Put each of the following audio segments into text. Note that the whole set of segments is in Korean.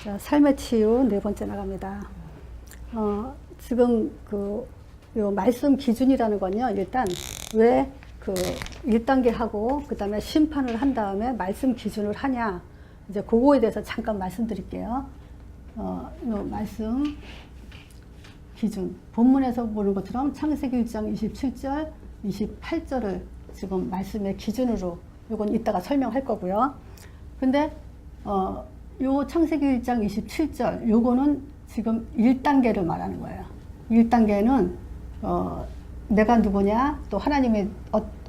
자, 삶의 치유 네 번째 나갑니다. 지금 요 말씀 기준이라는 건요, 일단 왜 1단계 하고 그 다음에 심판을 한 다음에 말씀 기준을 하냐, 이제 그거에 대해서 잠깐 말씀드릴게요. 요 말씀 기준, 본문에서 보는 것처럼 창세기 1장 27절, 28절을 지금 말씀의 기준으로 요건 이따가 설명할 거고요. 근데 요 창세기 1장 27절 요거는 지금 1단계를 말하는 거예요. 1단계는 내가 누구냐, 또 하나님이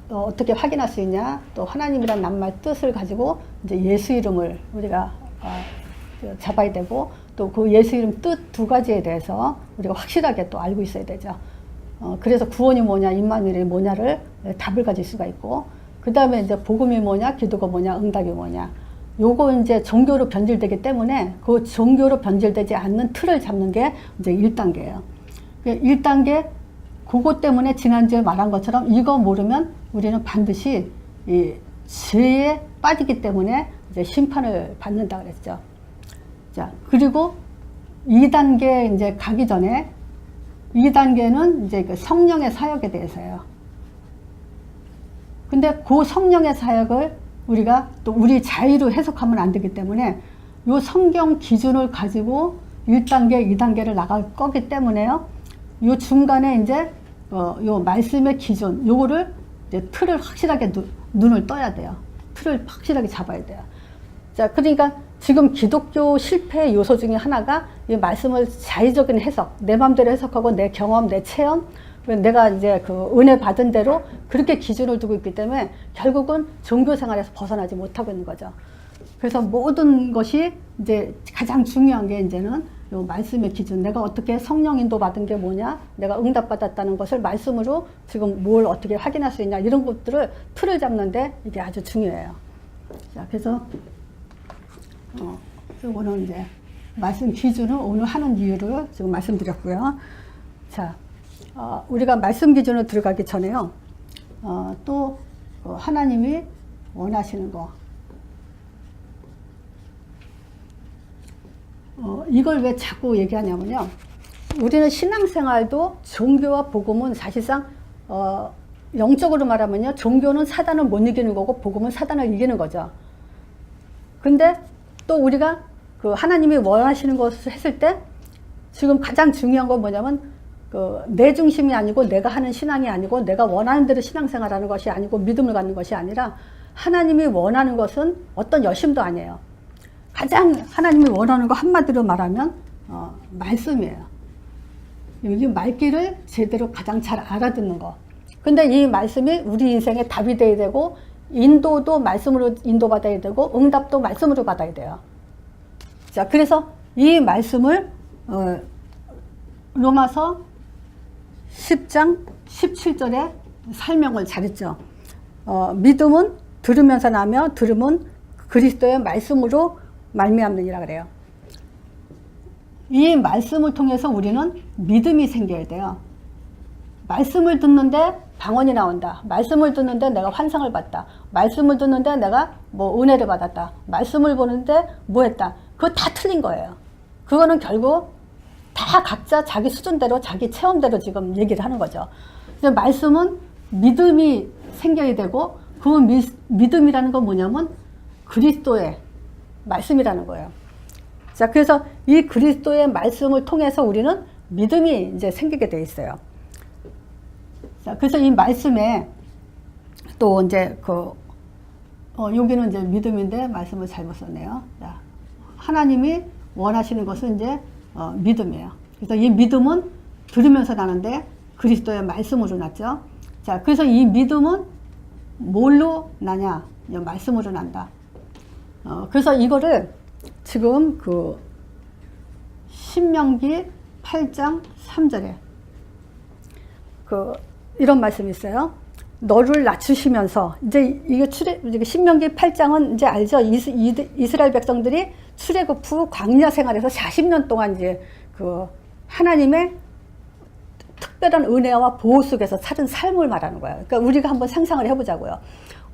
어떻게 확인할 수 있냐, 또 하나님이란 낱말 뜻을 가지고 이제 예수 이름을 우리가 잡아야 되고, 또 그 예수 이름 뜻 두 가지에 대해서 우리가 확실하게 또 알고 있어야 되죠. 그래서 구원이 뭐냐, 임마누엘이 뭐냐를 답을 가질 수가 있고, 그 다음에 이제 복음이 뭐냐, 기도가 뭐냐, 응답이 뭐냐. 요거 이제 종교로 변질되기 때문에 그 종교로 변질되지 않는 틀을 잡는 게 이제 1단계예요. 1단계, 그것 때문에 지난주에 말한 것처럼 이거 모르면 우리는 반드시 이 죄에 빠지기 때문에 이제 심판을 받는다 그랬죠. 자, 그리고 2단계 이제 가기 전에 2단계는 이제 그 성령의 사역에 대해서예요. 근데 그 성령의 사역을 우리가 또 우리 자의로 해석하면 안 되기 때문에 요 성경 기준을 가지고 1단계, 2단계를 나갈 거기 때문에요. 요 중간에 이제 요 말씀의 기준, 요거를 이제 틀을 확실하게 눈을 떠야 돼요. 틀을 확실하게 잡아야 돼요. 자, 그러니까 지금 기독교 실패의 요소 중에 하나가 이 말씀을 자의적인 해석, 내 마음대로 해석하고 내 경험, 내 체험, 내가 이제 그 은혜 받은 대로 그렇게 기준을 두고 있기 때문에 결국은 종교 생활에서 벗어나지 못하고 있는 거죠. 그래서 모든 것이 이제 가장 중요한 게 이제는 요 말씀의 기준, 내가 어떻게 성령 인도 받은 게 뭐냐, 내가 응답 받았다는 것을 말씀으로 지금 뭘 어떻게 확인할 수 있냐, 이런 것들을 틀을 잡는데 이게 아주 중요해요. 자, 그래서 요거는 이제 말씀 기준을 오늘 하는 이유를 지금 말씀드렸고요. 자, 우리가 말씀 기준으로 들어가기 전에요, 또 하나님이 원하시는 거, 이걸 왜 자꾸 얘기하냐면요, 우리는 신앙생활도 종교와 복음은 사실상 영적으로 말하면요, 종교는 사단을 못 이기는 거고 복음은 사단을 이기는 거죠. 근데 또 우리가 그 하나님이 원하시는 것을 했을 때 지금 가장 중요한 건 뭐냐면 내 중심이 아니고 내가 하는 신앙이 아니고 내가 원하는 대로 신앙생활하는 것이 아니고 믿음을 갖는 것이 아니라 하나님이 원하는 것은 어떤 여심도 아니에요. 가장 하나님이 원하는 거 한마디로 말하면 말씀이에요. 이 말귀를 제대로 가장 잘 알아듣는 거. 근데 이 말씀이 우리 인생의 답이 돼야 되고, 인도도 말씀으로 인도받아야 되고, 응답도 말씀으로 받아야 돼요. 자, 그래서 이 말씀을 로마서 10장 17절에 설명을 잘했죠. 믿음은 들으면서 나며 들음은 그리스도의 말씀으로 말미암느니라 그래요. 이 말씀을 통해서 우리는 믿음이 생겨야 돼요. 말씀을 듣는데 방언이 나온다. 말씀을 듣는데 내가 환상을 봤다. 말씀을 듣는데 내가 뭐 은혜를 받았다. 말씀을 보는데 뭐 했다. 그거 다 틀린 거예요. 그거는 결국 다 각자 자기 수준대로 자기 체험대로 지금 얘기를 하는 거죠. 그래서 말씀은 믿음이 생겨야 되고, 그 믿음이라는 건 뭐냐면 그리스도의 말씀이라는 거예요. 자, 그래서 이 그리스도의 말씀을 통해서 우리는 믿음이 이제 생기게 돼 있어요. 자, 그래서 이 말씀에 또 이제 여기는 이제 믿음인데 말씀을 잘못 썼네요. 자, 하나님이 원하시는 것은 이제 믿음이에요. 그래서 이 믿음은 들으면서 나는데 그리스도의 말씀으로 났죠. 자, 그래서 이 믿음은 뭘로 나냐? 말씀으로 난다. 그래서 이거를 지금 신명기 8장 3절에 이런 말씀이 있어요. 너를 낮추시면서, 이제 이게 신명기 8장은 이제 알죠? 이스라엘 백성들이 출애굽 후 광야 생활에서 40년 동안 이제 하나님의 특별한 은혜와 보호 속에서 살은 삶을 말하는 거예요. 그러니까 우리가 한번 상상을 해보자고요.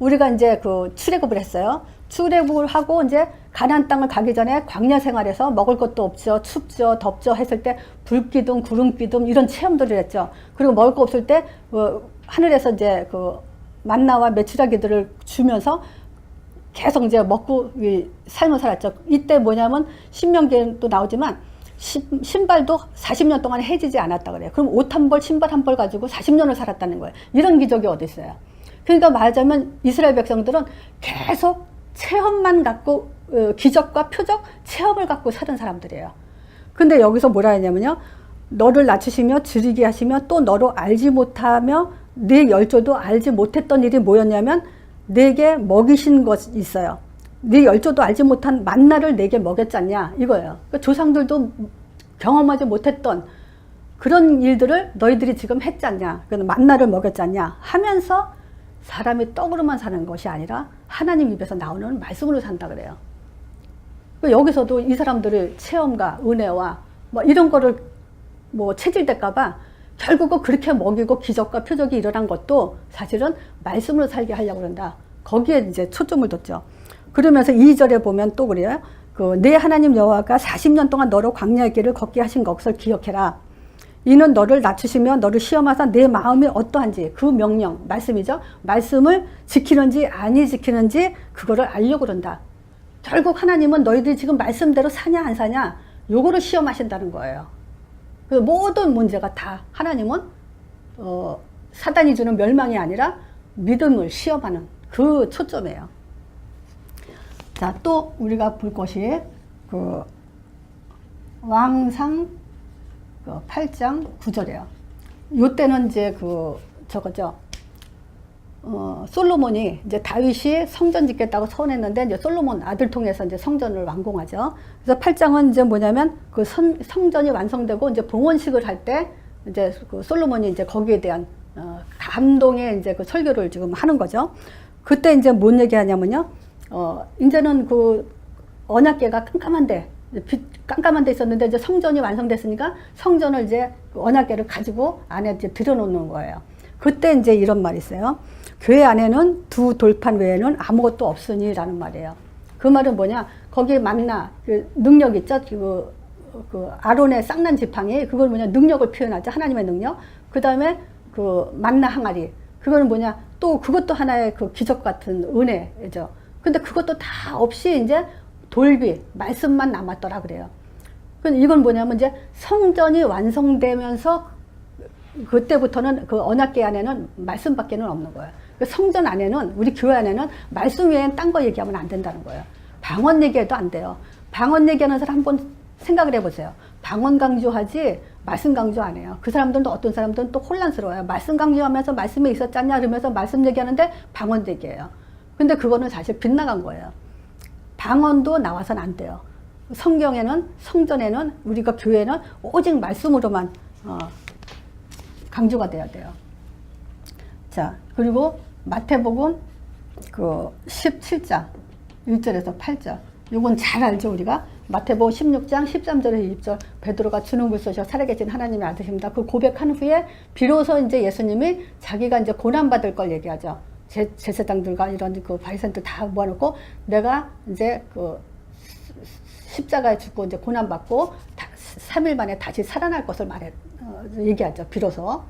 우리가 이제 출애굽을 했어요. 출애굽을 하고 이제 가나안 땅을 가기 전에 광야 생활에서 먹을 것도 없죠. 춥죠. 덥죠. 했을 때 불기둥, 구름기둥 이런 체험들을 했죠. 그리고 먹을 거 없을 때 하늘에서 이제 그 만나와 메추라기들을 주면서 계속 이제 먹고 삶을 살았죠. 이때 뭐냐면 신명기에도 나오지만 신발도 40년 동안 해지지 않았다 그래요. 그럼 옷 한 벌, 신발 한 벌 가지고 40년을 살았다는 거예요. 이런 기적이 어디 있어요? 그러니까 말하자면 이스라엘 백성들은 계속 체험만 갖고 기적과 표적, 체험을 갖고 사는 사람들이에요. 근데 여기서 뭐라 했냐면요. 너를 낮추시며 줄이게 하시며 또 너로 알지 못하며 네 열조도 알지 못했던 일이 뭐였냐면 내게 먹이신 것이 있어요. 네 열조도 알지 못한 만나를 내게 먹였지 않냐 이거예요. 그러니까 조상들도 경험하지 못했던 그런 일들을 너희들이 지금 했지 않냐. 만나를 먹였지 않냐 하면서 사람이 떡으로만 사는 것이 아니라 하나님 입에서 나오는 말씀으로 산다 그래요. 여기서도 이 사람들의 체험과 은혜와 뭐 이런 거를 뭐 체질될까봐 결국은 그렇게 먹이고 기적과 표적이 일어난 것도 사실은 말씀으로 살게 하려고 그런다. 거기에 이제 초점을 뒀죠. 그러면서 2절에 보면 또 그래요. 내 하나님 여호와가 40년 동안 너로 광야의 길을 걷게 하신 것을 기억해라. 이는 너를 낮추시며 너를 시험하사 내 마음이 어떠한지 그 명령, 말씀이죠. 말씀을 지키는지 아니 지키는지 그거를 알려고 그런다. 결국 하나님은 너희들이 지금 말씀대로 사냐 안 사냐 요거를 시험하신다는 거예요. 그 모든 문제가 다 하나님은 사단이 주는 멸망이 아니라 믿음을 시험하는 그 초점이에요. 자, 또 우리가 볼 것이 그 왕상 8장 9절이에요. 요때는 이제 저거죠. 솔로몬이 이제 다윗이 성전 짓겠다고 서원했는데 이제 솔로몬 아들 통해서 이제 성전을 완공하죠. 그래서 8장은 이제 뭐냐면 그 성전이 완성되고 이제 봉헌식을 할 때 이제 그 솔로몬이 이제 거기에 대한 감동의 이제 그 설교를 지금 하는 거죠. 그때 이제 뭔 얘기하냐면요. 이제는 그 언약궤가 깜깜한 데 있었는데 이제 성전이 완성됐으니까 성전을 이제 언약궤를 가지고 안에 이제 들여놓는 거예요. 그때 이제 이런 말이 있어요. 교회 안에는 두 돌판 외에는 아무것도 없으니라는 말이에요. 그 말은 뭐냐? 거기 만나 그 능력 있죠? 그 아론의 쌍난 지팡이 그걸 뭐냐? 능력을 표현하죠. 하나님의 능력. 그 다음에 그 만나 항아리. 그거는 뭐냐? 또 그것도 하나의 그 기적 같은 은혜죠. 근데 그것도 다 없이 이제 돌비 말씀만 남았더라 그래요. 이건 뭐냐면 이제 성전이 완성되면서 그때부터는 그 언약궤 안에는 말씀밖에는 없는 거예요. 성전 안에는 우리 교회 안에는 말씀 외엔 딴 거 얘기하면 안 된다는 거예요. 방언 얘기해도 안 돼요. 방언 얘기하는 사람 한번 생각을 해보세요. 방언 강조하지 말씀 강조 안 해요. 그 사람들도 어떤 사람들은 또 혼란스러워요. 말씀 강조하면서 말씀에 있었잖냐 그러면서 말씀 얘기하는데 방언 얘기해요. 근데 그거는 사실 빗나간 거예요. 방언도 나와서는 안 돼요. 성경에는 성전에는 우리가 교회는 오직 말씀으로만 강조가 돼야 돼요. 자, 그리고 마태복음 그 17장 1절에서 8절. 이건 잘 알죠, 우리가. 마태복음 16장 13절에서 20절. 베드로가 주는 불쏘셔 살아계신 하나님의 아들입니다. 그 고백한 후에 비로소 이제 예수님이 자기가 이제 고난받을 걸 얘기하죠. 제사장들과 이런 그 바리새인들 다 모아놓고 내가 이제 그 십자가에 죽고 이제 고난받고 3일 만에 다시 살아날 것을 얘기하죠. 비로소.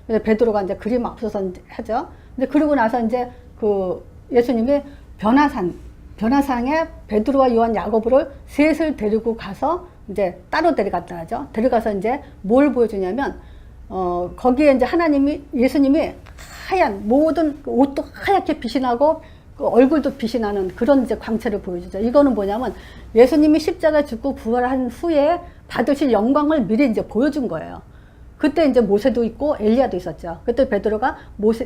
베드로가 이제 그림 앞서서 하죠. 근데 그러고 나서 이제 그 예수님이 변화산에 베드로와 요한 야고보를 셋을 데리고 가서 이제 따로 데려갔다 하죠. 데려가서 이제 뭘 보여주냐면 거기에 이제 예수님이 하얀 모든 옷도 하얗게 빛이 나고 그 얼굴도 빛이 나는 그런 이제 광채를 보여주죠. 이거는 뭐냐면 예수님이 십자가에 죽고 부활한 후에 받으실 영광을 미리 이제 보여준 거예요. 그때 이제 모세도 있고 엘리야도 있었죠. 그때 베드로가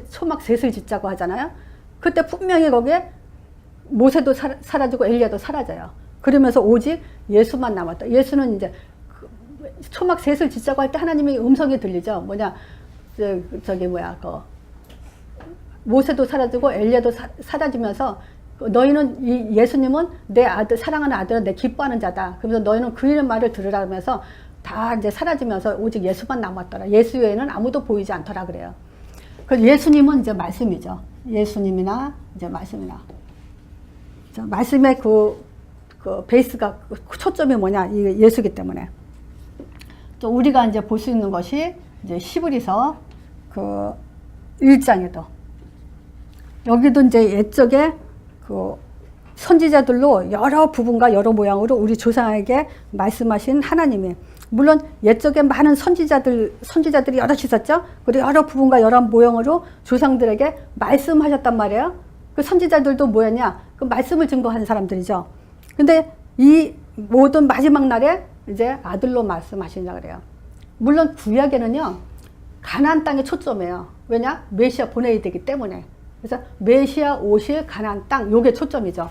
초막 셋을 짓자고 하잖아요. 그때 분명히 거기에 모세도 사라지고 엘리야도 사라져요. 그러면서 오직 예수만 남았다. 예수는 이제 초막 셋을 짓자고 할 때 하나님의 음성이 들리죠. 모세도 사라지고 엘리야도 사라지면서 너희는 예수님은 내 아들 사랑하는 아들은 내 기뻐하는 자다. 그러면서 너희는 그 이름 말을 들으라 하면서 다 이제 사라지면서 오직 예수만 남았더라. 예수 외에는 아무도 보이지 않더라 그래요. 그래서 예수님은 이제 말씀이죠. 예수님이나 이제 말씀이나. 자, 말씀의 그 베이스가, 그 초점이 뭐냐? 이 예수기 때문에. 또 우리가 이제 볼 수 있는 것이 이제 히브리서 그 1장에도 여기도 이제 옛적에 그 선지자들로 여러 부분과 여러 모양으로 우리 조상에게 말씀하신 하나님이, 물론 옛적에 많은 선지자들이 여럿 있었죠. 그리고 여러 부분과 여러 모형으로 조상들에게 말씀하셨단 말이에요. 그 선지자들도 뭐였냐? 그 말씀을 증거하는 사람들이죠. 근데 이 모든 마지막 날에 이제 아들로 말씀하시냐 그래요. 물론 구약에는요, 가나안 땅에 초점이에요. 왜냐? 메시아 보내야 되기 때문에. 그래서 메시아 오실 가나안 땅, 요게 초점이죠.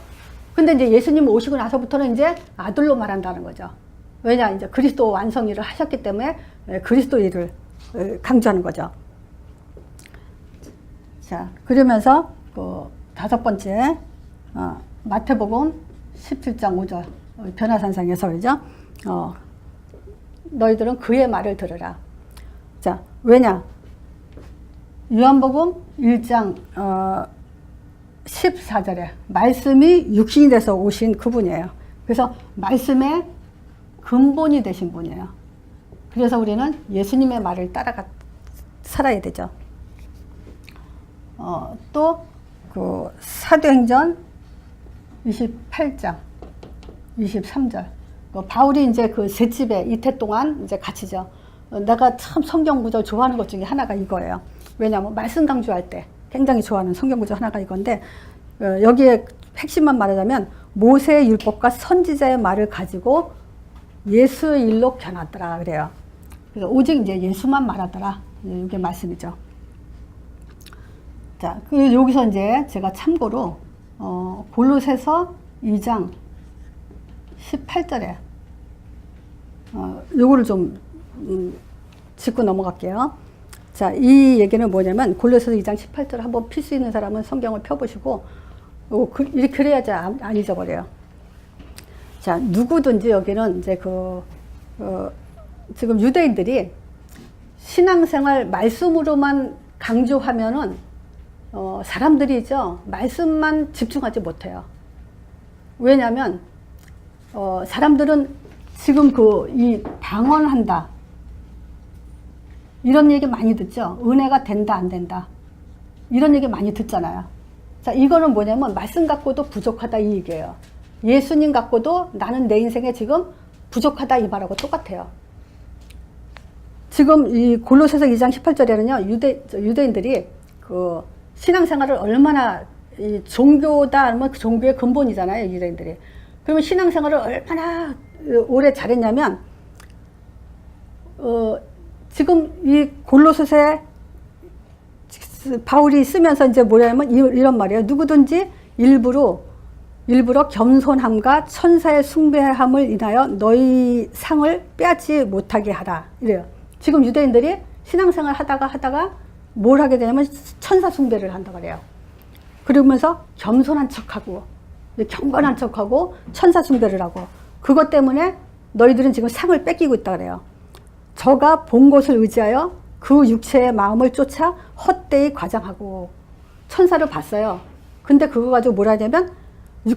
근데 이제 예수님 오시고 나서부터는 이제 아들로 말한다는 거죠. 왜냐? 이제 그리스도 완성일을 하셨기 때문에 그리스도 일을 강조하는 거죠. 자, 그러면서 그 다섯 번째, 마태복음 17장 5절, 변화산상에서 그죠? 너희들은 그의 말을 들으라. 자, 왜냐? 요한복음 1장 14절에 말씀이 육신이 돼서 오신 그분이에요. 그래서 말씀의 근본이 되신 분이에요. 그래서 우리는 예수님의 말을 따라가 살아야 되죠. 또 그 사도행전 28장 23절, 바울이 이제 그 세 집에 이태 동안 이제 갇히죠. 내가 참 성경 구절 좋아하는 것 중에 하나가 이거예요. 왜냐하면 말씀 강조할 때 굉장히 좋아하는 성경 구절 하나가 이건데, 여기에 핵심만 말하자면 모세의 율법과 선지자의 말을 가지고 예수의 일로 겨눴더라 그래요. 그래서 오직 이제 예수만 말하더라, 이게 말씀이죠. 자, 여기서 이제 제가 참고로 골로새서 2장 18절에 요거를 좀 짚고 넘어갈게요. 자, 이 얘기는 뭐냐면 골로새서 2장 18절 한번 필 수 있는 사람은 성경을 펴보시고, 이렇게 그래야지 안 잊어버려요. 자, 누구든지 여기는 이제 지금 유대인들이 신앙생활 말씀으로만 강조하면은 사람들이죠, 말씀만 집중하지 못해요. 왜냐하면 사람들은 지금 이 방언한다 이런 얘기 많이 듣죠. 은혜가 된다 안 된다 이런 얘기 많이 듣잖아요. 자, 이거는 뭐냐면 말씀 갖고도 부족하다 이 얘기예요. 예수님 갖고도 나는 내 인생에 지금 부족하다 이 말하고 똑같아요. 지금 이 골로새서 2장 18절에는요 유대인들이 그 신앙생활을 얼마나, 이 종교다 하면 그 종교의 근본이잖아요 유대인들이. 그러면 신앙생활을 얼마나 오래 잘했냐면 지금 이 골로새서에 바울이 쓰면서 이제 뭐냐면 이런 말이에요. 누구든지 일부러 겸손함과 천사의 숭배함을 인하여 너희 상을 빼앗지 못하게 하라 이래요. 지금 유대인들이 신앙생활 하다가 뭘 하게 되냐면 천사 숭배를 한다 그래요. 그러면서 겸손한 척하고 경건한 척하고 천사 숭배를 하고, 그것 때문에 너희들은 지금 상을 뺏기고 있다 그래요. 저가 본 것을 의지하여 그 육체의 마음을 쫓아 헛되이 과장하고, 천사를 봤어요. 근데 그거 가지고 뭐라 하냐면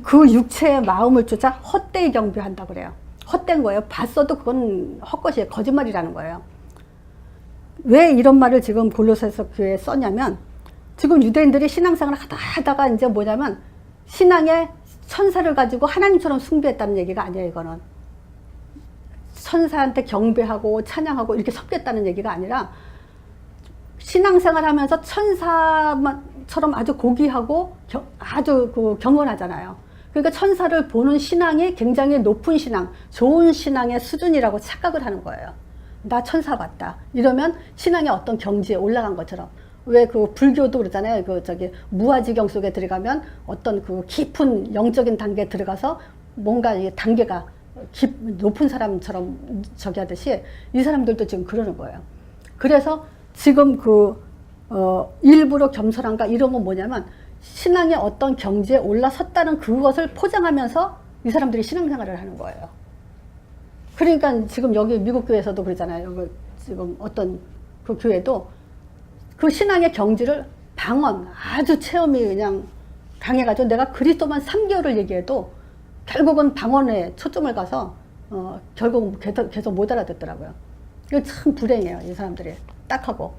그 육체의 마음을 쫓아 헛되이 경배한다 그래요. 헛된 거예요. 봤어도 그건 헛것이에요. 거짓말이라는 거예요. 왜 이런 말을 지금 골로새서 교회에 썼냐면, 지금 유대인들이 신앙생활을 하다가 이제 뭐냐면 신앙의 천사를 가지고 하나님처럼 숭배했다는 얘기가 아니에요. 이거는 천사한테 경배하고 찬양하고 이렇게 섞였다는 얘기가 아니라, 신앙생활 하면서 천사처럼 아주 고귀하고 아주 경건하잖아요. 그러니까 천사를 보는 신앙이 굉장히 높은 신앙, 좋은 신앙의 수준이라고 착각을 하는 거예요. 나 천사 봤다 이러면 신앙의 어떤 경지에 올라간 것처럼. 왜 그 불교도 그러잖아요. 무아지경 속에 들어가면 어떤 그 깊은 영적인 단계에 들어가서 뭔가 이 단계가 높은 사람처럼 하듯이 이 사람들도 지금 그러는 거예요. 그래서 지금 일부러 겸손한가 이런 건 뭐냐면 신앙의 어떤 경지에 올라섰다는 그것을 포장하면서 이 사람들이 신앙생활을 하는 거예요. 그러니까 지금 여기 미국 교회에서도 그러잖아요. 여기 지금 어떤 그 교회도 그 신앙의 경지를 방언, 아주 체험이 그냥 강해가지고 내가 그리스도만 3개월을 얘기해도 결국은 방언에 초점을 가서 결국 계속 못 알아듣더라고요. 이거 참 불행해요, 이 사람들이. 딱하고.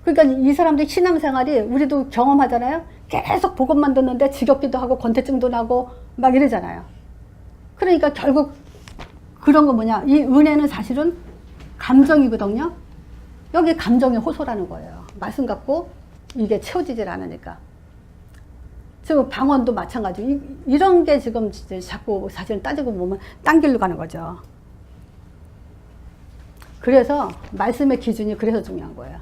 그러니까 이 사람들이 신앙생활이 우리도 경험하잖아요. 계속 복음만 듣는데 지겹기도 하고 권태증도 나고 막 이러잖아요. 그러니까 결국 그런 거 뭐냐, 이 은혜는 사실은 감정이거든요. 여기 감정의 호소라는 거예요. 말씀 갖고 이게 채워지질 않으니까. 지금 방언도 마찬가지고 이런 게 지금 자꾸 사실 따지고 보면 딴 길로 가는 거죠. 그래서 말씀의 기준이 그래서 중요한 거예요.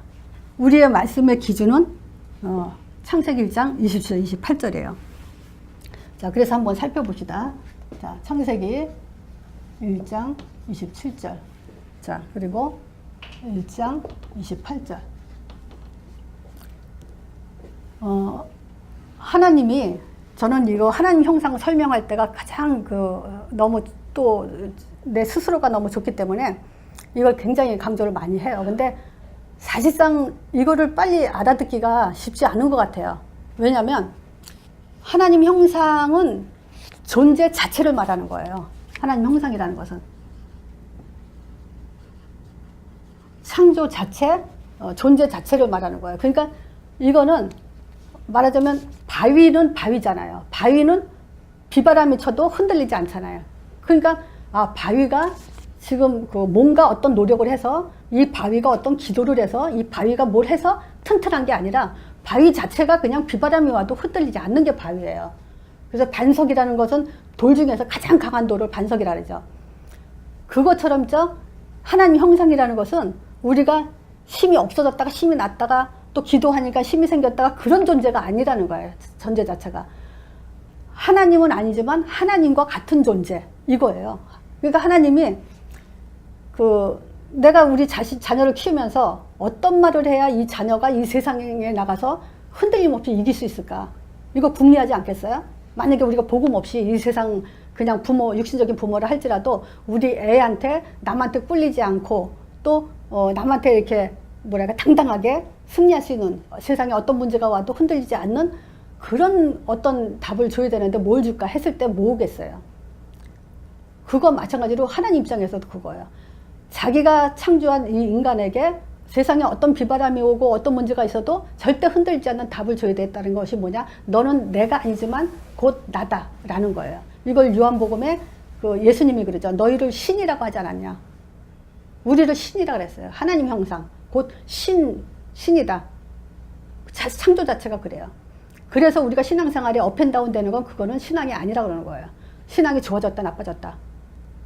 우리의 말씀의 기준은 창세기 1장 27절 28절이에요. 자, 그래서 한번 살펴봅시다. 자, 창세기 1장 27절. 자, 그리고 1장 28절. 하나님이, 저는 이거 하나님 형상 설명할 때가 가장 너무 또 내 스스로가 너무 좋기 때문에 이걸 굉장히 강조를 많이 해요. 근데 사실상 이거를 빨리 알아듣기가 쉽지 않은 것 같아요. 왜냐하면 하나님 형상은 존재 자체를 말하는 거예요. 하나님 형상이라는 것은 창조 자체, 존재 자체를 말하는 거예요. 그러니까 이거는 말하자면 바위는 바위잖아요. 바위는 비바람이 쳐도 흔들리지 않잖아요. 그러니까 바위가 지금 뭔가 어떤 노력을 해서 이 바위가 어떤 기도를 해서 이 바위가 뭘 해서 튼튼한 게 아니라 바위 자체가 그냥 비바람이 와도 흔들리지 않는 게 바위예요. 그래서 반석이라는 것은 돌 중에서 가장 강한 돌을 반석이라 그러죠. 그것처럼 하나님 형상이라는 것은 우리가 힘이 없어졌다가 힘이 났다가 또 기도하니까 힘이 생겼다가 그런 존재가 아니라는 거예요. 존재 자체가. 하나님은 아니지만 하나님과 같은 존재, 이거예요. 그러니까 하나님이 내가 우리 자녀를 키우면서 어떤 말을 해야 이 자녀가 이 세상에 나가서 흔들림 없이 이길 수 있을까? 이거 궁리하지 않겠어요? 만약에 우리가 복음 없이 이 세상 그냥 육신적인 부모를 할지라도 우리 애한테 남한테 꿀리지 않고 또 남한테 이렇게 당당하게 승리할 수 있는, 세상에 어떤 문제가 와도 흔들리지 않는 그런 어떤 답을 줘야 되는데 뭘 줄까 했을 때 뭐 오겠어요? 그거 마찬가지로 하나님 입장에서도 그거예요. 자기가 창조한 이 인간에게 세상에 어떤 비바람이 오고 어떤 문제가 있어도 절대 흔들리지 않는 답을 줘야 되겠다는 것이 뭐냐? 너는 내가 아니지만 곧 나다라는 거예요. 이걸 요한복음에 예수님이 그러죠. 너희를 신이라고 하지 않았냐? 우리를 신이라고 그랬어요. 하나님 형상, 곧 신이다. 창조 자체가 그래요. 그래서 우리가 신앙생활에 업앤다운 되는 건 그거는 신앙이 아니라고 그러는 거예요. 신앙이 좋아졌다 나빠졌다.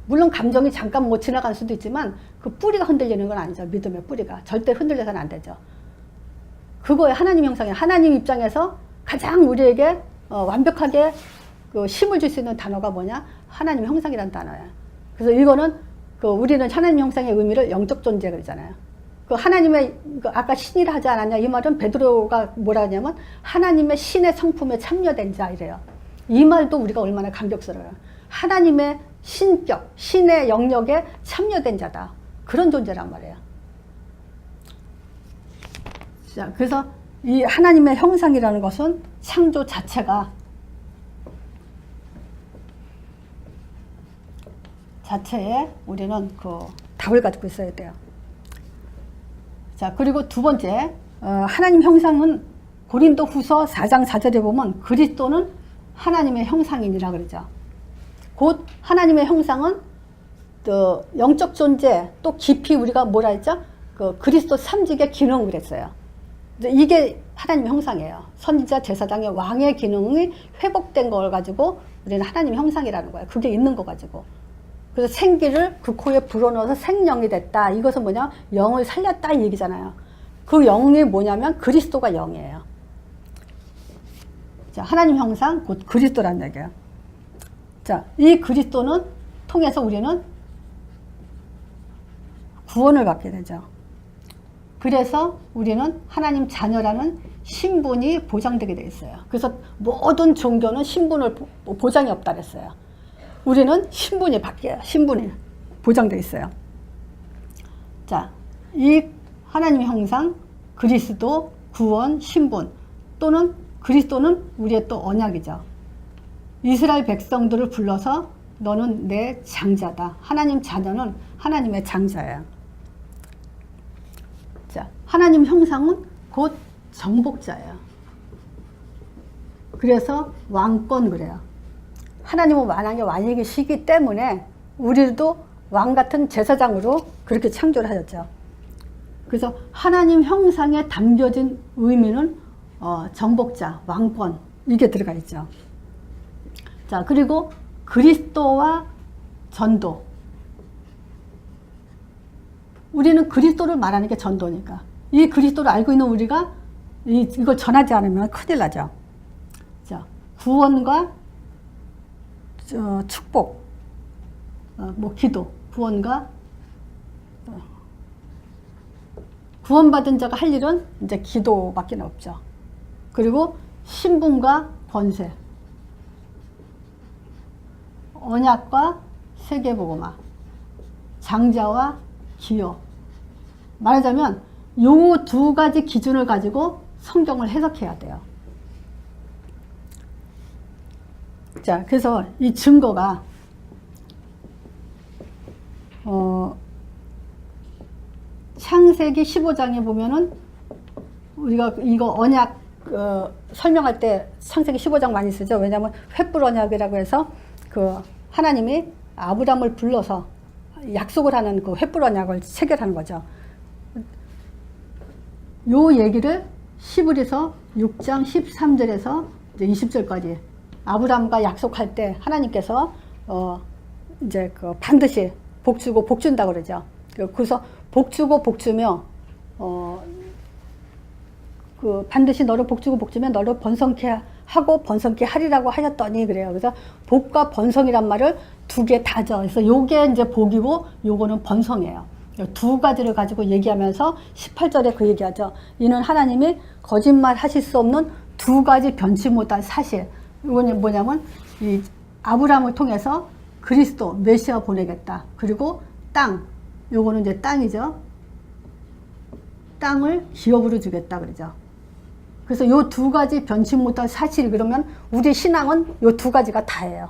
물론 감정이 잠깐 지나갈 수도 있지만 그 뿌리가 흔들리는 건 아니죠. 믿음의 뿌리가. 절대 흔들려서는 안 되죠. 그거에 하나님 형상이에요. 하나님 입장에서 가장 우리에게 완벽하게 힘을 줄 수 있는 단어가 뭐냐? 하나님 형상이라는 단어예요. 그래서 이거는 우리는 하나님 형상의 의미를 영적 존재 그러잖아요. 하나님의 아까 신이라 하지 않았냐? 이 말은 베드로가 뭐라 하냐면 하나님의 신의 성품에 참여된 자 이래요. 이 말도 우리가 얼마나 감격스러워요. 하나님의 신격, 신의 영역에 참여된 자다. 그런 존재란 말이에요. 자, 그래서 이 하나님의 형상이라는 것은 창조 자체에 우리는 답을 가지고 있어야 돼요. 자, 그리고 두 번째, 하나님 형상은 고린도후서 4장 4절에 보면 그리스도는 하나님의 형상이니라 그러죠. 곧 하나님의 형상은 영적 존재, 또 깊이 우리가 뭐라 했죠? 그리스도 삼직의 기능 그랬어요. 이게 하나님의 형상이에요. 선지자, 제사장의 왕의 기능이 회복된 걸 가지고 우리는 하나님의 형상이라는 거예요. 그게 있는 거 가지고. 그래서 생기를 그 코에 불어넣어서 생명이 됐다. 이것은 뭐냐? 영을 살렸다 이 얘기잖아요. 그 영이 뭐냐면 그리스도가 영이에요. 자, 하나님 형상 곧 그리스도란 얘기예요. 자, 이 그리스도는 통해서 우리는 구원을 받게 되죠. 그래서 우리는 하나님 자녀라는 신분이 보장되게 되어 있어요. 그래서 모든 종교는 신분을 보장이 없다 그랬어요. 우리는 신분이 바뀌어요. 신분이 보장되어 있어요. 자, 이 하나님 형상, 그리스도, 구원, 신분 또는 그리스도는 우리의 또 언약이죠. 이스라엘 백성들을 불러서 너는 내 장자다. 하나님 자녀는 하나님의 장자예요. 자, 하나님 형상은 곧 정복자예요. 그래서 왕권 그래요. 하나님은 왕의 왕이시기 때문에 우리도 왕 같은 제사장으로 그렇게 창조를 하셨죠. 그래서 하나님 형상에 담겨진 의미는 정복자, 왕권 이게 들어가 있죠. 자, 그리고 그리스도와 전도. 우리는 그리스도를 말하는 게 전도니까 이 그리스도를 알고 있는 우리가 이걸 전하지 않으면 큰일 나죠. 자, 구원과 축복, 기도, 구원과 구원받은 자가 할 일은 이제 기도밖에 없죠. 그리고 신분과 권세, 언약과 세계복음화, 장자와 기여. 말하자면 요 두 가지 기준을 가지고 성경을 해석해야 돼요. 자, 그래서 이 증거가 창세기 15장에 보면은 우리가 이거 언약 설명할 때 창세기 15장 많이 쓰죠. 왜냐하면 횃불 언약이라고 해서 그 하나님이 아브라함을 불러서 약속을 하는 그 횃불 언약을 체결하는 거죠. 요 얘기를 히브리서 6장 13절에서 이제 20절까지 아브라함과 약속할 때 하나님께서 이제 그 반드시 복 주고 복 준다 그러죠. 그래서 복 주고 복 주며 그 반드시 너를 복 주고 복 주면 너를 번성케 하고 번성케 하리라고 하셨더니 그래요. 그래서 복과 번성이란 말을 두 개 다져. 그래서 요게 이제 복이고 요거는 번성이에요. 두 가지를 가지고 얘기하면서 18절에 그 얘기하죠. 이는 하나님이 거짓말 하실 수 없는 두 가지 변치 못할 사실. 이건 뭐냐면 이 아브라함을 통해서 그리스도 메시아 보내겠다. 그리고 땅. 요거는 이제 땅이죠. 땅을 기업으로 주겠다 그러죠. 그래서 요 두 가지 변치 못할 사실. 그러면 우리 신앙은 요 두 가지가 다예요.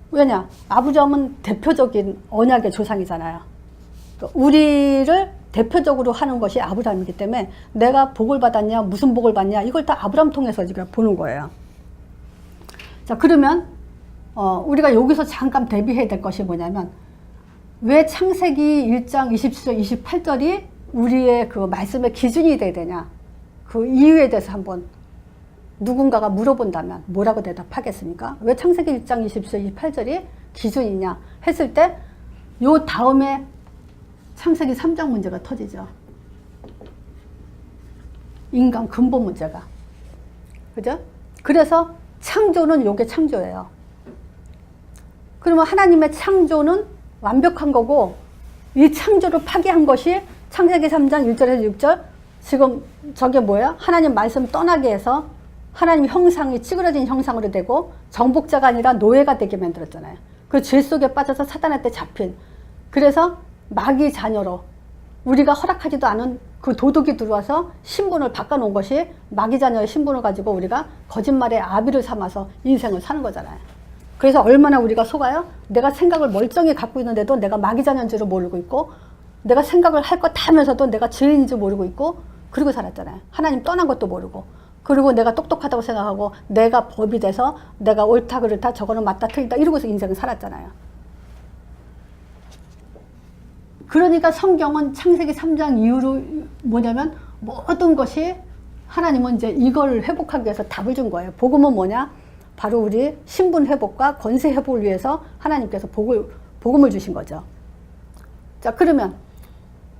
왜냐? 아브라함은 대표적인 언약의 조상이잖아요. 우리를 대표적으로 하는 것이 아브라함이기 때문에 내가 복을 받았냐, 무슨 복을 받냐, 이걸 다 아브라함 통해서 지금 보는 거예요. 자, 그러면 우리가 여기서 잠깐 대비해야 될 것이 뭐냐면 왜 창세기 1장 27절, 28절이 우리의 그 말씀의 기준이 돼야 되냐? 그 이유에 대해서 한번 누군가가 물어본다면 뭐라고 대답하겠습니까? 왜 창세기 1장 27절, 28절이 기준이냐 했을 때 요 다음에 창세기 3장 문제가 터지죠. 인간 근본 문제가. 그죠? 그래서 창조는 요게 창조예요. 그러면 하나님의 창조는 완벽한 거고 이 창조를 파괴한 것이 창세기 3장 1절에서 6절 지금 저게 뭐야? 하나님 말씀 떠나게 해서 하나님 형상이 찌그러진 형상으로 되고 정복자가 아니라 노예가 되게 만들었잖아요. 그 죄 속에 빠져서 사단한테 잡힌. 그래서 마귀 자녀로 우리가 허락하지도 않은 그 도둑이 들어와서 신분을 바꿔놓은 것이 마귀 자녀의 신분을 가지고 우리가 거짓말의 아비를 삼아서 인생을 사는 거잖아요. 그래서 얼마나 우리가 속아요? 내가 생각을 멀쩡히 갖고 있는데도 내가 마귀 자녀인 줄을 모르고 있고 내가 생각을 할 것 다 하면서도 내가 죄인인 줄 모르고 있고 그러고 살았잖아요. 하나님 떠난 것도 모르고 그리고 내가 똑똑하다고 생각하고 내가 법이 돼서 내가 옳다 그렇다 저거는 맞다 틀리다 이러고서 인생을 살았잖아요. 그러니까 성경은 창세기 3장 이후로 뭐냐면 모든 것이 하나님은 이제 이걸 회복하기 위해서 답을 준 거예요. 복음은 뭐냐? 바로 우리 신분 회복과 권세 회복을 위해서 하나님께서 복음을 주신 거죠. 자, 그러면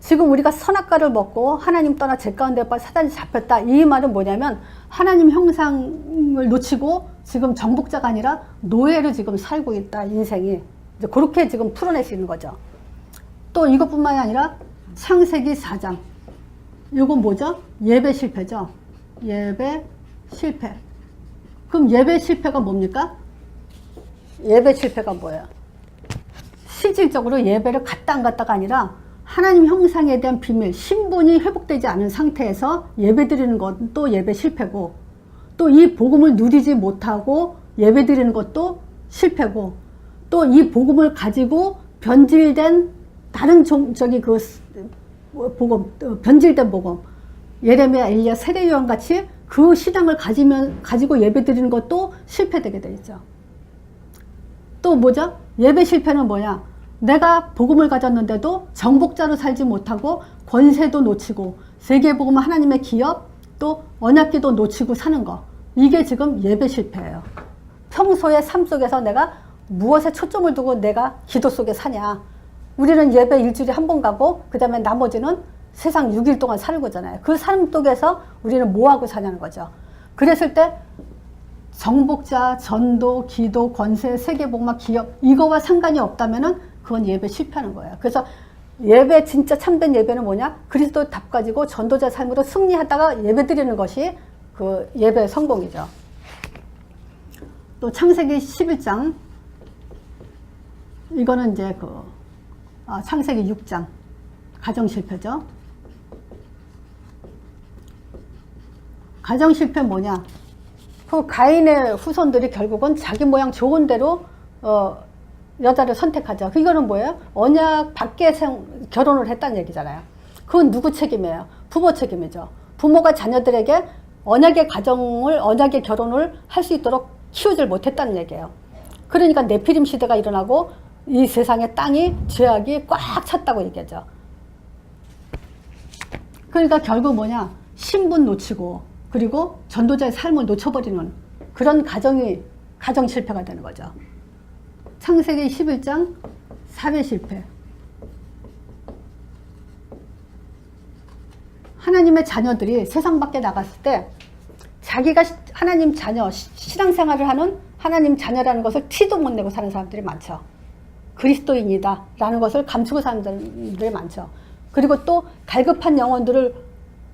지금 우리가 선악과를 먹고 하나님 떠나 죄 가운데 빠져 사단이 잡혔다. 이 말은 뭐냐면 하나님 형상을 놓치고 지금 정복자가 아니라 노예로 지금 살고 있다. 인생이. 이제 그렇게 지금 풀어내시는 거죠. 또 이것뿐만이 아니라 창세기 4장. 이건 뭐죠? 예배 실패죠. 예배 실패. 그럼 예배 실패가 뭡니까? 예배 실패가 뭐예요? 실질적으로 예배를 갔다 안 갔다가 아니라 하나님 형상에 대한 비밀, 신분이 회복되지 않은 상태에서 예배 드리는 것도 예배 실패고 또 이 복음을 누리지 못하고 예배드리는 것도 실패고, 또 이 복음을 가지고 변질된 다른 저기 그 복음, 변질된 복음, 예레미야, 엘리야, 세례요한 같이 그 신앙을 가지고 예배드리는 것도 실패되게 돼 있죠. 또 뭐죠? 예배 실패는 뭐냐? 내가 복음을 가졌는데도 정복자로 살지 못하고 권세도 놓치고 세계복음 하나님의 기업 또 언약기도 놓치고 사는 거, 이게 지금 예배 실패예요. 평소의 삶 속에서 내가 무엇에 초점을 두고 내가 기도 속에 사냐. 우리는 예배 일주일에 한 번 가고 그 다음에 나머지는 세상 6일 동안 사는 거잖아요. 그 삶 속에서 우리는 뭐하고 사냐는 거죠. 그랬을 때 정복자, 전도, 기도, 권세, 세계복음, 기업, 이거와 상관이 없다면은 그건 예배 실패하는 거예요. 그래서 예배, 진짜 참된 예배는 뭐냐? 그리스도 답 가지고 전도자 삶으로 승리하다가 예배 드리는 것이 그 예배 성공이죠. 또 창세기 11장, 이거는 이제 창세기 6장, 가정 실패죠. 가정 실패 뭐냐? 그 가인의 후손들이 결국은 자기 모양 좋은 대로 여자를 선택하죠. 이거는 뭐예요? 언약 밖에 결혼을 했다는 얘기잖아요. 그건 누구 책임이에요? 부모 책임이죠. 부모가 자녀들에게 언약의 가정을, 언약의 결혼을 할 수 있도록 키우질 못했다는 얘기예요. 그러니까 네피림 시대가 일어나고 이 세상의 땅이 죄악이 꽉 찼다고 얘기하죠. 그러니까 결국 뭐냐? 신분 놓치고 그리고 전도자의 삶을 놓쳐버리는 그런 가정 실패가 되는 거죠. 창세기 11장 사회 실패. 하나님의 자녀들이 세상 밖에 나갔을 때 자기가 하나님 자녀, 신앙생활을 하는 하나님 자녀라는 것을 티도 못 내고 사는 사람들이 많죠. 그리스도인이다 라는 것을 감추고 사는 사람들이 많죠. 그리고 또 갈급한 영혼들을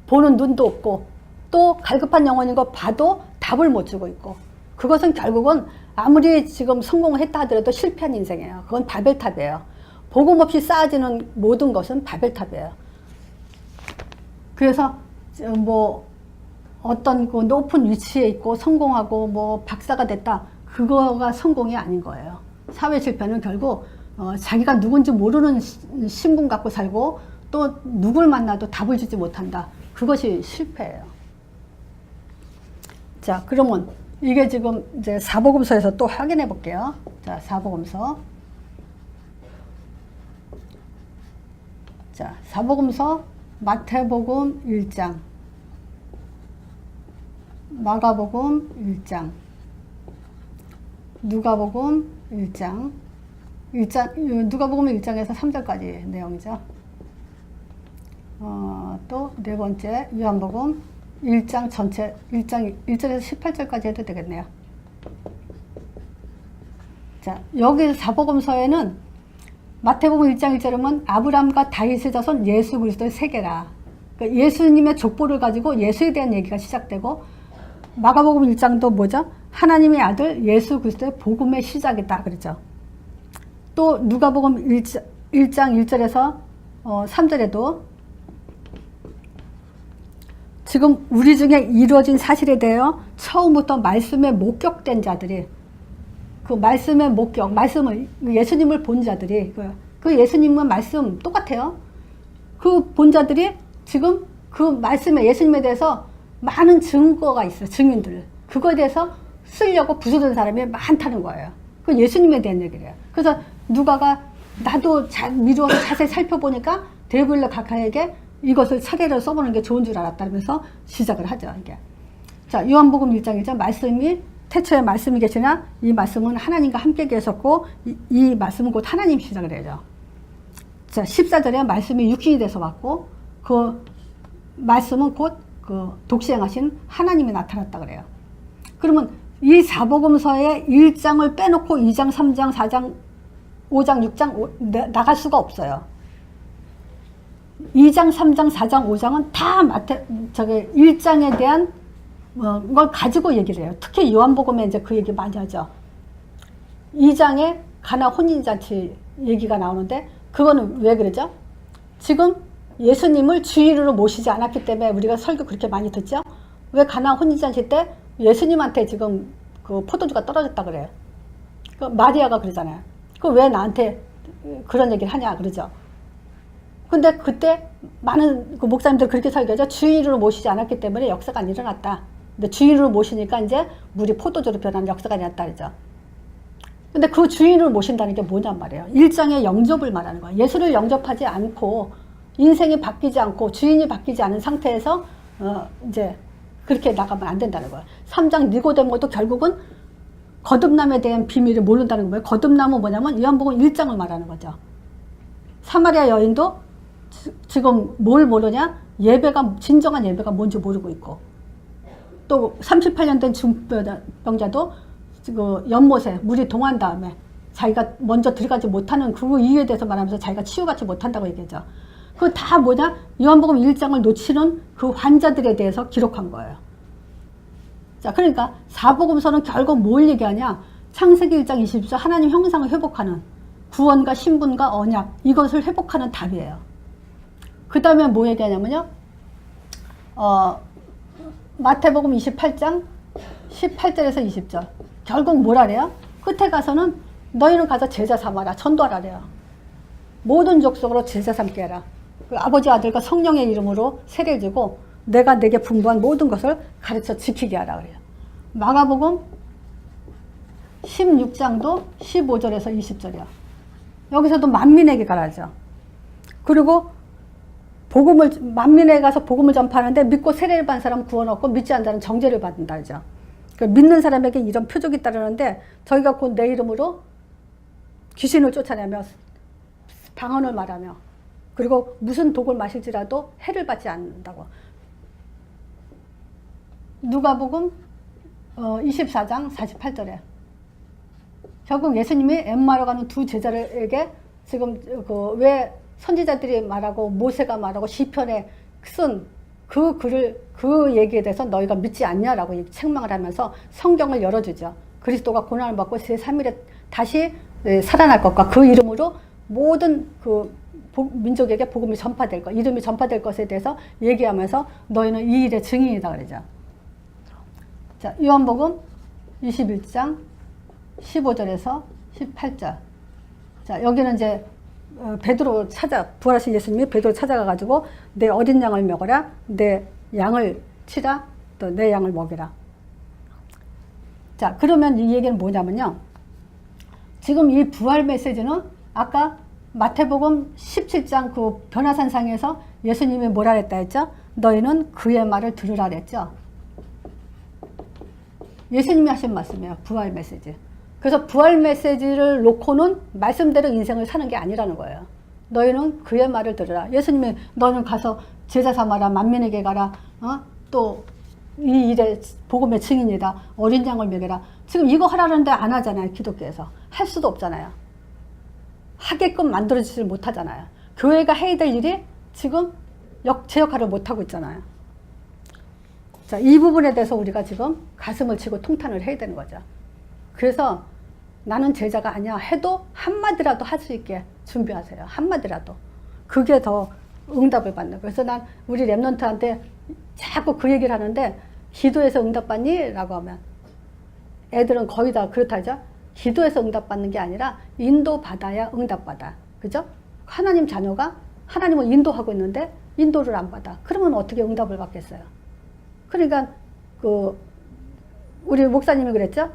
보는 눈도 없고 또 갈급한 영혼인 거 봐도 답을 못 주고 있고, 그것은 결국은 아무리 지금 성공을 했다 하더라도 실패한 인생이에요. 그건 바벨탑이에요. 복음 없이 쌓아지는 모든 것은 바벨탑이에요. 그래서 뭐 어떤 그 높은 위치에 있고 성공하고 뭐 박사가 됐다, 그거가 성공이 아닌 거예요. 사회 실패는 결국 자기가 누군지 모르는 신분 갖고 살고 또 누굴 만나도 답을 주지 못한다. 그것이 실패예요. 자, 그러면 이게 지금 이제 사복음서에서 또 확인해 볼게요. 자, 사복음서. 자, 사복음서 마태복음 1장, 마가복음 1장, 누가복음 1장, 누가복음 1장에서 3절까지 내용이죠. 또 네 번째 요한복음 1장 전체, 1절에서 18절까지 해도 되겠네요. 자, 여기 사복음서에는 마태복음 1장 1절은 아브라함과 다윗의 자손 예수 그리스도의 세계라. 그러니까 예수님의 족보를 가지고 예수에 대한 얘기가 시작되고, 마가복음 1장도 뭐죠? 하나님의 아들 예수 그리스도의 복음의 시작이다 그랬죠. 또 누가복음 1장 1절에서 3절에도 지금 우리 중에 이루어진 사실에 대하여 처음부터 말씀에 목격된 자들이, 그 말씀의 목격, 말씀을, 예수님을 본 자들이, 그 예수님과 말씀 똑같아요. 그 본 자들이 지금 그 말씀에, 예수님에 대해서 많은 증거가 있어요. 증인들. 그거에 대해서 쓰려고 부수던 사람이 많다는 거예요. 그 예수님에 대한 얘기래요. 그래서 누가가 나도 미루어서 자세히 살펴보니까 데브일러 각하에게 이것을 차례로 써보는 게 좋은 줄 알았다면서 시작을 하죠. 이게. 자, 요한복음 1장 1절, 말씀이 태초에 말씀이 계시나 이 말씀은 하나님과 함께 계셨고 이 말씀은 곧 하나님이시다 그래요. 자, 14절에 말씀이 육신이 돼서 왔고 그 말씀은 곧 그 독시행하신 하나님이 나타났다 그래요. 그러면 이 사복음서의 1장을 빼놓고 2장, 3장, 4장, 5장, 6장 나갈 수가 없어요. 2장, 3장, 4장, 5장은 다 1장에 대한 걸 가지고 얘기를 해요. 특히 요한복음에 이제 그 얘기 많이 하죠. 2장에 가나 혼인잔치 얘기가 나오는데 그거는 왜 그러죠? 지금 예수님을 주일으로 모시지 않았기 때문에 우리가 설교 그렇게 많이 듣죠? 왜 가나 혼인잔치 때 예수님한테 지금 그 포도주가 떨어졌다 그래요. 그 마리아가 그러잖아요. 그 왜 나한테 그런 얘기를 하냐 그러죠. 근데 그때 많은 그 목사님들 그렇게 설교하죠. 주인으로 모시지 않았기 때문에 역사가 안 일어났다. 근데 주인으로 모시니까 이제 물이 포도주로 변하는 역사가 일어났다 그러죠. 근데 그 주인을 모신다는 게 뭐냔 말이에요. 일장의 영접을 말하는 거예요. 예수를 영접하지 않고 인생이 바뀌지 않고 주인이 바뀌지 않은 상태에서 이제 그렇게 나가면 안 된다는 거예요. 3장 니고데모도 결국은 거듭남에 대한 비밀을 모른다는 거예요. 거듭남은 뭐냐면 요한복음 1장을 말하는 거죠. 사마리아 여인도 지금 뭘 모르냐? 예배가 진정한 예배가 뭔지 모르고 있고, 또 38년 된 중병자도 그 연못에 물이 동한 다음에 자기가 먼저 들어가지 못하는 그 이유에 대해서 말하면서 자기가 치유받지 못한다고 얘기하죠. 그거 다 뭐냐? 요한복음 1장을 놓치는 그 환자들에 대해서 기록한 거예요. 자, 그러니까 사복음서는 결국 뭘 얘기하냐? 창세기 1장 20절 하나님 형상을 회복하는 구원과 신분과 언약, 이것을 회복하는 답이에요. 그 다음에 뭐 얘기하냐면요. 마태복음 28장 18절에서 20절. 결국 뭐라 그래요? 끝에 가서는 너희는 가서 제자 삼아라. 전도하라 그래요. 모든 족속으로 제자 삼게 해라. 그 아버지 아들과 성령의 이름으로 세례 주고 내가 내게 분부한 모든 것을 가르쳐 지키게 하라 그래요. 마가복음 16장도 15절에서 20절이요. 여기서도 만민에게 가라죠. 그리고 만민에게 가서 복음을 전파하는데 믿고 세례를 받은 사람은 구원 얻고 믿지 않는 사람은 정죄를 받는다 그러죠. 믿는 사람에게 이런 표적이 따르는데 저희가 곧 내 이름으로 귀신을 쫓아내며 방언을 말하며 그리고 무슨 독을 마실지라도 해를 받지 않는다고. 누가복음 24장 48절에 결국 예수님이 엠마로 가는 두 제자들에게 지금 왜 선지자들이 말하고 모세가 말하고 시편에 쓴 그 글을 그 얘기에 대해서 너희가 믿지 않냐라고 책망을 하면서 성경을 열어주죠. 그리스도가 고난을 받고 제3일에 다시 살아날 것과 그 이름으로 모든 그 민족에게 복음이 전파될 것, 이름이 전파될 것에 대해서 얘기하면서 너희는 이 일의 증인이다 그러죠. 자, 요한복음 21장 15절에서 18절. 자, 여기는 이제 베드로 부활하신 예수님이 베드로 찾아가가지고 내 어린 양을 먹어라, 내 양을 치라, 또 내 양을 먹이라. 자, 그러면 이 얘기는 뭐냐면요. 지금 이 부활 메시지는 아까 마태복음 17장 그 변화산상에서 예수님이 뭐라 했다 했죠? 너희는 그의 말을 들으라 했죠. 예수님이 하신 말씀이에요. 부활 메시지. 그래서 부활 메시지를 놓고는 말씀대로 인생을 사는 게 아니라는 거예요. 너희는 그의 말을 들으라. 예수님이 너는 가서 제자 삼아라. 만민에게 가라. 또 이 일에 복음의 증인이다. 어린 양을 먹여라. 지금 이거 하라는데 안 하잖아요. 기독교에서. 할 수도 없잖아요. 하게끔 만들어지지 못하잖아요. 교회가 해야 될 일이 지금 제 역할을 못하고 있잖아요. 자, 이 부분에 대해서 우리가 지금 가슴을 치고 통탄을 해야 되는 거죠. 그래서 나는 제자가 아니야 해도 한마디라도 할 수 있게 준비하세요. 한마디라도. 그게 더 응답을 받는 거예요. 그래서 난 우리 랩런트한테 자꾸 그 얘기를 하는데 기도해서 응답받니? 라고 하면 애들은 거의 다 그렇다 하죠. 기도해서 응답받는 게 아니라 인도받아야 응답받아. 그죠? 하나님 자녀가 하나님을 인도하고 있는데 인도를 안 받아. 그러면 어떻게 응답을 받겠어요? 그러니까 우리 목사님이 그랬죠?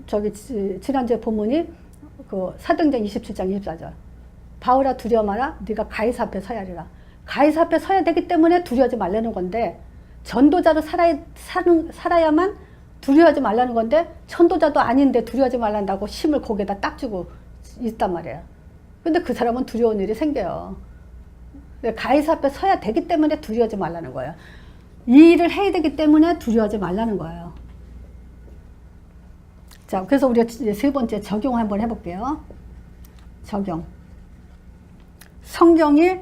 저기 지난주에 본문이 사도행전 27장 24절. 바울아 두려워 마라. 네가 가이사 앞에 서야 하리라. 가이사 앞에 서야 되기 때문에 두려워하지 말라는 건데 전도자로 살아야만 두려워하지 말라는 건데 전도자도 아닌데 두려워하지 말란다고 힘을 고개다 딱 주고 있단 말이에요. 근데 그 사람은 두려운 일이 생겨요. 가이사 앞에 서야 되기 때문에 두려워하지 말라는 거예요. 이 일을 해야 되기 때문에 두려워하지 말라는 거예요. 자, 그래서 우리가 이제 세 번째 적용 한번 해볼게요. 적용. 성경이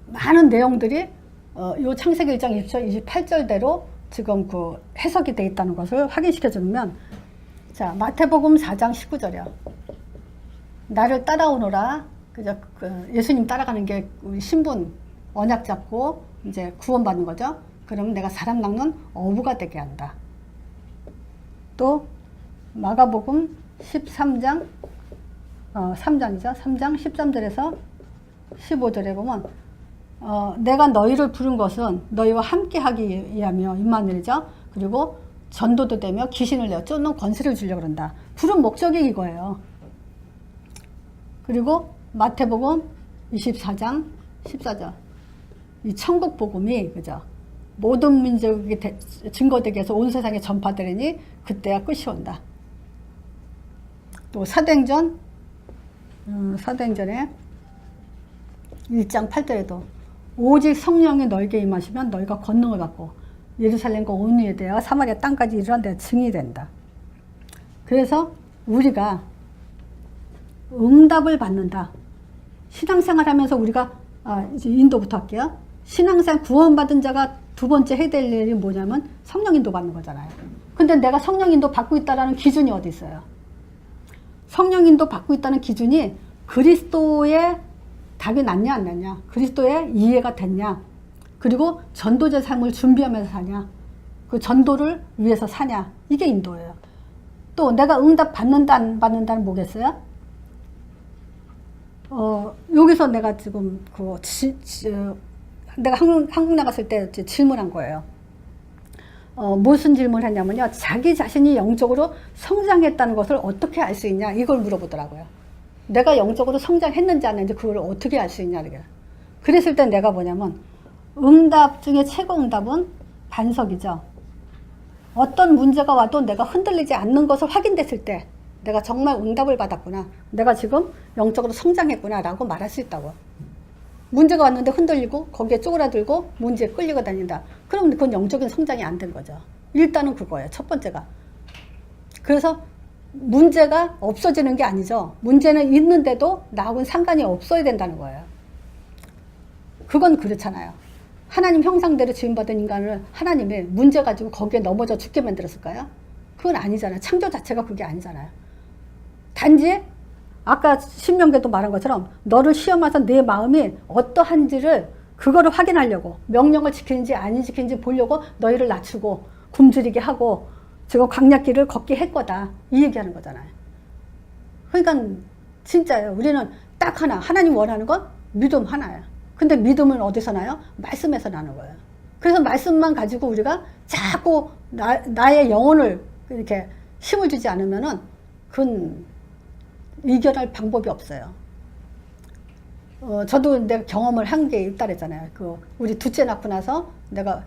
많은 내용들이 요 창세기 1장 28절대로 지금 해석이 되어 있다는 것을 확인시켜 주면, 자, 마태복음 4장 19절이요. 나를 따라오너라. 그죠? 예수님 따라가는 게 우리 신분, 언약 잡고 이제 구원받는 거죠. 그러면 내가 사람 낚는 어부가 되게 한다. 또 마가복음 13장 3장이죠. 3장 13절에서 15절에 보면 내가 너희를 부른 것은 너희와 함께 하기 위하며 임마누엘이죠. 그리고 전도도 되며 귀신을 내어 쫓는 권세를 주려고 그런다. 부른 목적이 이거예요. 그리고 마태복음 24장 14절 이 천국 복음이 그죠? 모든 민족이 증거되게 해서 온 세상에 전파되리니 그때야 끝이 온다. 또 사도행전에 1장 8절에도 오직 성령이 너에게 임하시면 너희가 권능을 받고 예루살렘과 온 유대와 사마리아 땅까지 이르러 내 증인이 된다. 그래서 우리가 응답을 받는다. 신앙생활 하면서 우리가 이제 인도부터 할게요. 신앙생활 구원받은 자가 두 번째 해야 될 일이 뭐냐면 성령 인도 받는 거잖아요. 근데 내가 성령 인도 받고 있다라는 기준이 어디 있어요? 성령 인도 받고 있다는 기준이 그리스도의 답이 났냐 안 났냐, 그리스도의 이해가 됐냐, 그리고 전도자 삶을 준비하면서 사냐, 그 전도를 위해서 사냐, 이게 인도예요. 또 내가 응답 받는다 안 받는다는 뭐겠어요? 여기서 내가 지금 내가 한국 나갔을 때 질문한 거예요. 무슨 질문을 했냐면요. 자기 자신이 영적으로 성장했다는 것을 어떻게 알 수 있냐, 이걸 물어보더라고요. 내가 영적으로 성장했는지 안 했는지 그걸 어떻게 알 수 있냐. 그랬을 때 내가 뭐냐면 응답 중에 최고 응답은 반석이죠. 어떤 문제가 와도 내가 흔들리지 않는 것을 확인됐을 때 내가 정말 응답을 받았구나, 내가 지금 영적으로 성장했구나 라고 말할 수 있다고. 문제가 왔는데 흔들리고 거기에 쪼그라들고 문제에 끌리고 다닌다. 그럼 그건 영적인 성장이 안 된 거죠. 일단은 그거예요. 첫 번째가. 그래서 문제가 없어지는 게 아니죠. 문제는 있는데도 나하고는 상관이 없어야 된다는 거예요. 그건 그렇잖아요. 하나님 형상대로 지음받은 인간을 하나님이 문제 가지고 거기에 넘어져 죽게 만들었을까요? 그건 아니잖아요. 창조 자체가 그게 아니잖아요. 단지 아까 신명기도 말한 것처럼 너를 시험해서 내 마음이 어떠한지를 그거를 확인하려고, 명령을 지키는지 안 지키는지 보려고 너희를 낮추고 굶주리게 하고 지금 광야길을 걷게 할 거다, 이 얘기하는 거잖아요. 그러니까 진짜예요. 우리는 딱 하나, 하나님 원하는 건 믿음 하나예요. 근데 믿음은 어디서 나요? 말씀에서 나는 거예요. 그래서 말씀만 가지고 우리가 자꾸 나의 영혼을 이렇게 힘을 주지 않으면은 그건 이겨낼 방법이 없어요. 저도 내가 경험을 한 게 있다 그랬잖아요. 우리 둘째 낳고 나서 내가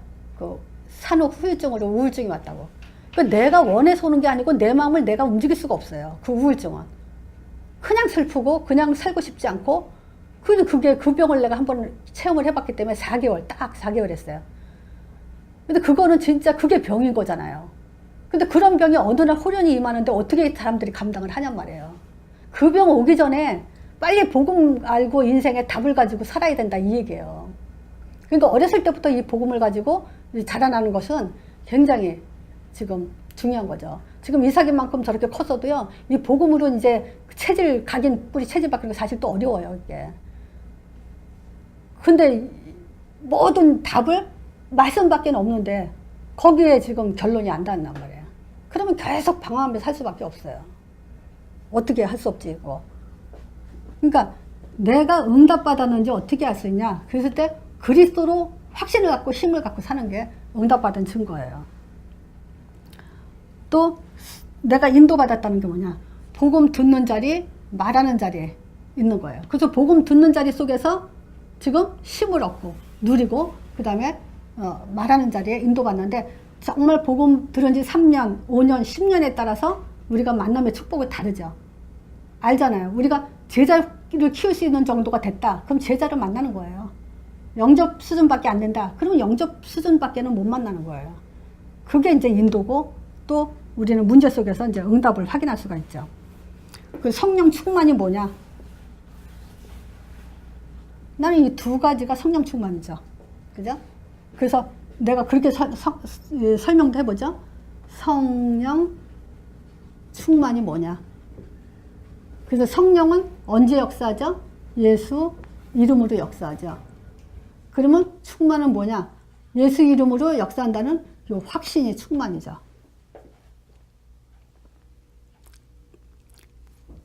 산후 후유증으로 우울증이 왔다고. 내가 원해서 오는 게 아니고 내 마음을 내가 움직일 수가 없어요. 그 우울증은. 그냥 슬프고 그냥 살고 싶지 않고, 그게 그 병을 내가 한번 체험을 해봤기 때문에 4개월, 딱 4개월 했어요. 근데 그거는 진짜 그게 병인 거잖아요. 근데 그런 병이 어느 날 호련히 임하는데 어떻게 사람들이 감당을 하냔 말이에요. 그 병 오기 전에 빨리 복음 알고 인생의 답을 가지고 살아야 된다, 이 얘기예요. 그러니까 어렸을 때부터 이 복음을 가지고 자라나는 것은 굉장히 지금 중요한 거죠. 지금 이삭인만큼 저렇게 컸어도요, 이 복음으로 이제 체질, 각인 뿌리 체질 바뀌는 게 사실 또 어려워요, 이게. 근데 모든 답을 말씀밖에 없는데 거기에 지금 결론이 안 닿는단 말이에요. 그러면 계속 방황하면서 살 수밖에 없어요. 어떻게 할 수 없지, 이거. 그러니까 내가 응답받았는지 어떻게 알 수 있냐. 그랬을 때 그리스도로 확신을 갖고 힘을 갖고 사는 게 응답받은 증거예요. 또 내가 인도받았다는 게 뭐냐. 복음 듣는 자리, 말하는 자리에 있는 거예요. 그래서 복음 듣는 자리 속에서 지금 힘을 얻고 누리고, 그 다음에 말하는 자리에 인도받는데, 정말 복음 들은 지 3년, 5년, 10년에 따라서 우리가 만남의 축복이 다르죠. 알잖아요. 우리가 제자를 키울 수 있는 정도가 됐다. 그럼 제자를 만나는 거예요. 영접 수준밖에 안 된다. 그러면 영접 수준밖에는 못 만나는 거예요. 그게 이제 인도고, 또 우리는 문제 속에서 이제 응답을 확인할 수가 있죠. 그 성령 충만이 뭐냐? 나는 이 두 가지가 성령 충만이죠. 그죠? 그래서 내가 그렇게 설명도 해보죠. 성령 충만이 뭐냐? 그래서 성령은 언제 역사하죠? 예수 이름으로 역사하죠. 그러면 충만은 뭐냐? 예수 이름으로 역사한다는 요 확신이 충만이죠.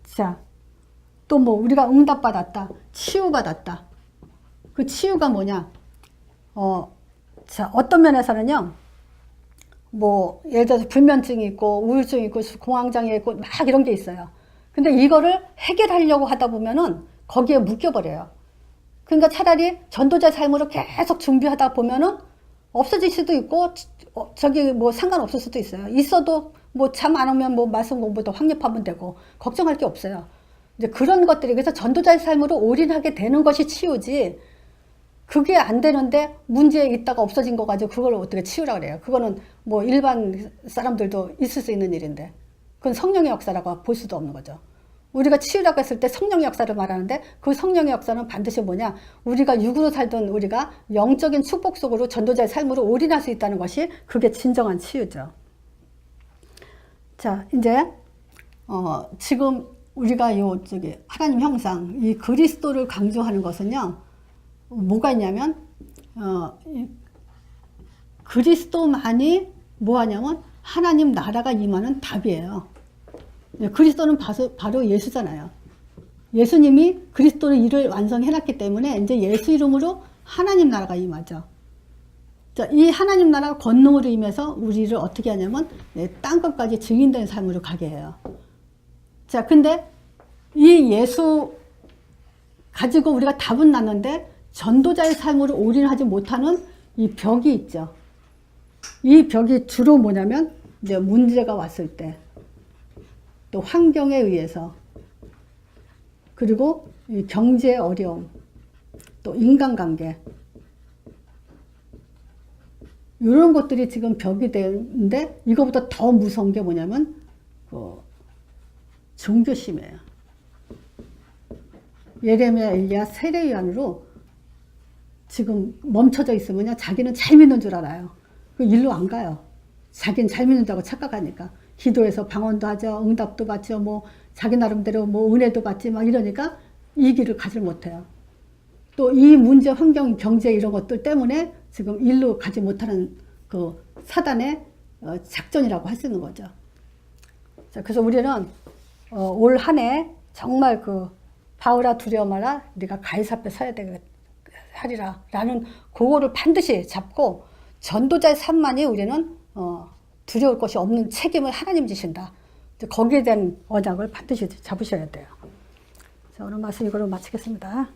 자, 또 뭐 우리가 응답받았다, 치유받았다. 그 치유가 뭐냐? 자, 어떤 면에서는요, 뭐 예를 들어서 불면증이 있고 우울증이 있고 공황장애 있고 막 이런 게 있어요. 근데 이거를 해결하려고 하다 보면은 거기에 묶여버려요. 그러니까 차라리 전도자의 삶으로 계속 준비하다 보면은 없어질 수도 있고 저기 뭐 상관없을 수도 있어요. 있어도 뭐 잠 안 오면 뭐 말씀 공부도 확립하면 되고 걱정할 게 없어요. 이제 그런 것들이, 그래서 전도자의 삶으로 올인하게 되는 것이 치유지, 그게 안 되는데 문제 있다가 없어진 거 가지고 그걸 어떻게 치유라 그래요. 그거는 뭐 일반 사람들도 있을 수 있는 일인데, 그건 성령의 역사라고 볼 수도 없는 거죠. 우리가 치유라고 했을 때 성령의 역사를 말하는데, 그 성령의 역사는 반드시 뭐냐, 우리가 육으로 살던 우리가 영적인 축복 속으로 전도자의 삶으로 올인할 수 있다는 것이, 그게 진정한 치유죠. 자, 이제 지금 우리가 하나님 형상, 이 그리스도를 강조하는 것은요, 뭐가 있냐면 그리스도만이 뭐하냐면 하나님 나라가 임하는 답이에요. 그리스도는 바로 예수잖아요. 예수님이 그리스도의 일을 완성해놨기 때문에 이제 예수 이름으로 하나님 나라가 임하죠. 자, 이 하나님 나라가 권능으로 임해서 우리를 어떻게 하냐면 땅끝까지 증인된 삶으로 가게 해요. 자, 근데 이 예수 가지고 우리가 답은 났는데 전도자의 삶으로 올인하지 못하는 이 벽이 있죠. 이 벽이 주로 뭐냐면 이제 문제가 왔을 때, 또 환경에 의해서, 그리고 이 경제의 어려움, 또 인간관계, 이런 것들이 지금 벽이 되는데, 이거보다 더 무서운 게 뭐냐면 종교심이에요. 예레미야, 엘리야, 세례요한으로 지금 멈춰져 있으면요, 자기는 잘 믿는 줄 알아요. 그 일로 안 가요. 자기는 잘 믿는다고 착각하니까. 기도해서 방언도 하죠, 응답도 받죠, 뭐 자기 나름대로 뭐 은혜도 받지 막 이러니까 이 길을 가지 못해요. 또 이 문제, 환경, 경제 이런 것들 때문에 지금 일로 가지 못하는 그 사단의 작전이라고 할 수 있는 거죠. 자, 그래서 우리는 올 한 해 정말 바울아 두려워 마라, 네가 가이사 앞에 서야 하리라 라는 그거를 반드시 잡고, 전도자의 삶만이 우리는 두려울 것이 없는 책임을 하나님 지신다. 거기에 대한 언약을 반드시 잡으셔야 돼요. 자, 오늘 말씀 이걸로 마치겠습니다.